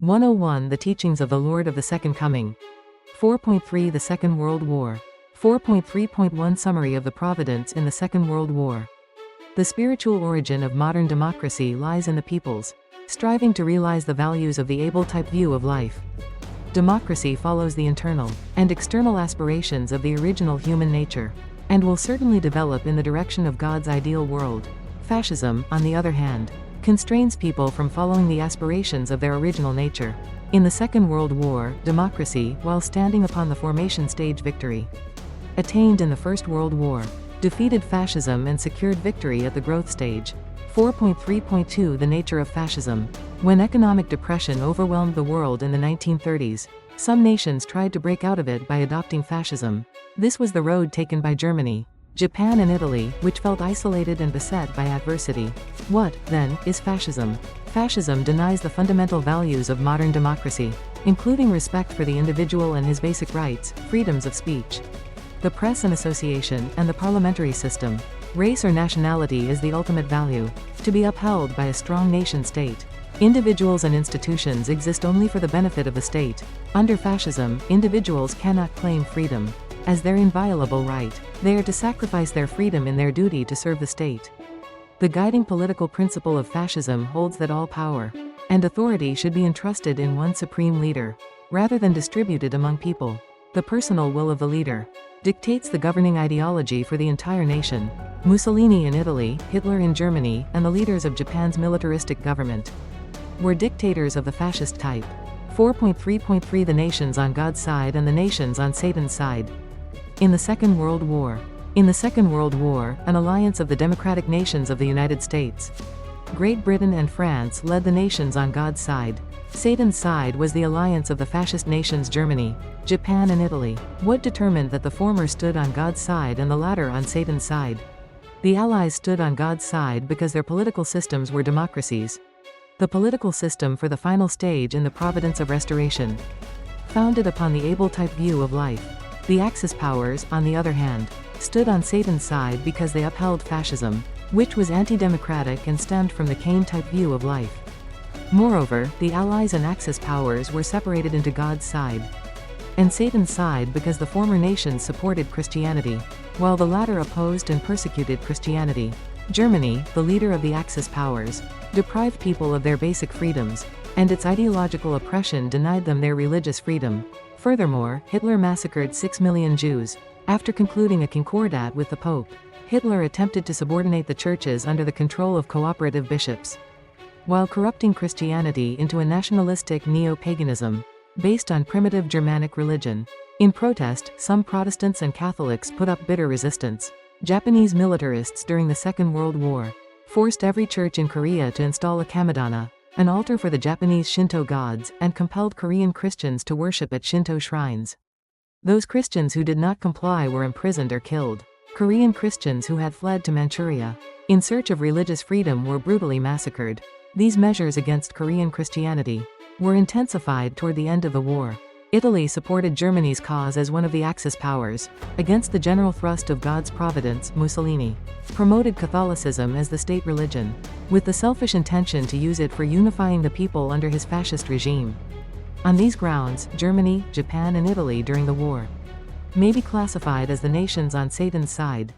101 The Teachings of the Lord of the Second Coming. 4.3 The Second World War. 4.3.1 Summary of the Providence in the Second World War. The spiritual origin of modern democracy lies in the peoples, striving to realize the values of the Abel-type view of life. Democracy follows the internal and external aspirations of the original human nature, and will certainly develop in the direction of God's ideal world. Fascism, on the other hand, constrains people from following the aspirations of their original nature. In the Second World War, democracy, while standing upon the formation stage victory, attained in the First World War, defeated fascism and secured victory at the growth stage. 4.3.2 The nature of fascism. When economic depression overwhelmed the world in the 1930s, some nations tried to break out of it by adopting fascism. This was the road taken by Germany, Japan and Italy, which felt isolated and beset by adversity. What, then, is fascism? Fascism denies the fundamental values of modern democracy, including respect for the individual and his basic rights, freedoms of speech, the press and association, and the parliamentary system. Race or nationality is the ultimate value, to be upheld by a strong nation-state. Individuals and institutions exist only for the benefit of the state. Under fascism, individuals cannot claim freedom as their inviolable right. They are to sacrifice their freedom in their duty to serve the state. The guiding political principle of fascism holds that all power and authority should be entrusted in one supreme leader, rather than distributed among people. The personal will of the leader dictates the governing ideology for the entire nation. Mussolini in Italy, Hitler in Germany, and the leaders of Japan's militaristic government were dictators of the fascist type. 4.3.3 The nations on God's side and the nations on Satan's side. In the Second World War. In the Second World War, an alliance of the democratic nations of the United States, Great Britain and France led the nations on God's side. Satan's side was the alliance of the fascist nations Germany, Japan and Italy. What determined that the former stood on God's side and the latter on Satan's side? The Allies stood on God's side because their political systems were democracies. The political system for the final stage in the providence of restoration, founded upon the Abel-type view of life. The Axis powers, on the other hand, stood on Satan's side because they upheld fascism, which was anti-democratic and stemmed from the Cain-type view of life. Moreover, the Allies and Axis powers were separated into God's side and Satan's side because the former nations supported Christianity, while the latter opposed and persecuted Christianity. Germany, the leader of the Axis powers, deprived people of their basic freedoms, and its ideological oppression denied them their religious freedom. Furthermore, Hitler massacred 6 million Jews. After concluding a concordat with the Pope, Hitler attempted to subordinate the churches under the control of cooperative bishops, while corrupting Christianity into a nationalistic neo-paganism, based on primitive Germanic religion. In protest, some Protestants and Catholics put up bitter resistance. Japanese militarists during the Second World War forced every church in Korea to install a kamidana, an altar for the Japanese Shinto gods, and compelled Korean Christians to worship at Shinto shrines. Those Christians who did not comply were imprisoned or killed. Korean Christians who had fled to Manchuria in search of religious freedom were brutally massacred. These measures against Korean Christianity were intensified toward the end of the war. Italy supported Germany's cause as one of the Axis powers. Against the general thrust of God's providence, Mussolini promoted Catholicism as the state religion, with the selfish intention to use it for unifying the people under his fascist regime. On these grounds, Germany, Japan and Italy during the war may be classified as the nations on Satan's side.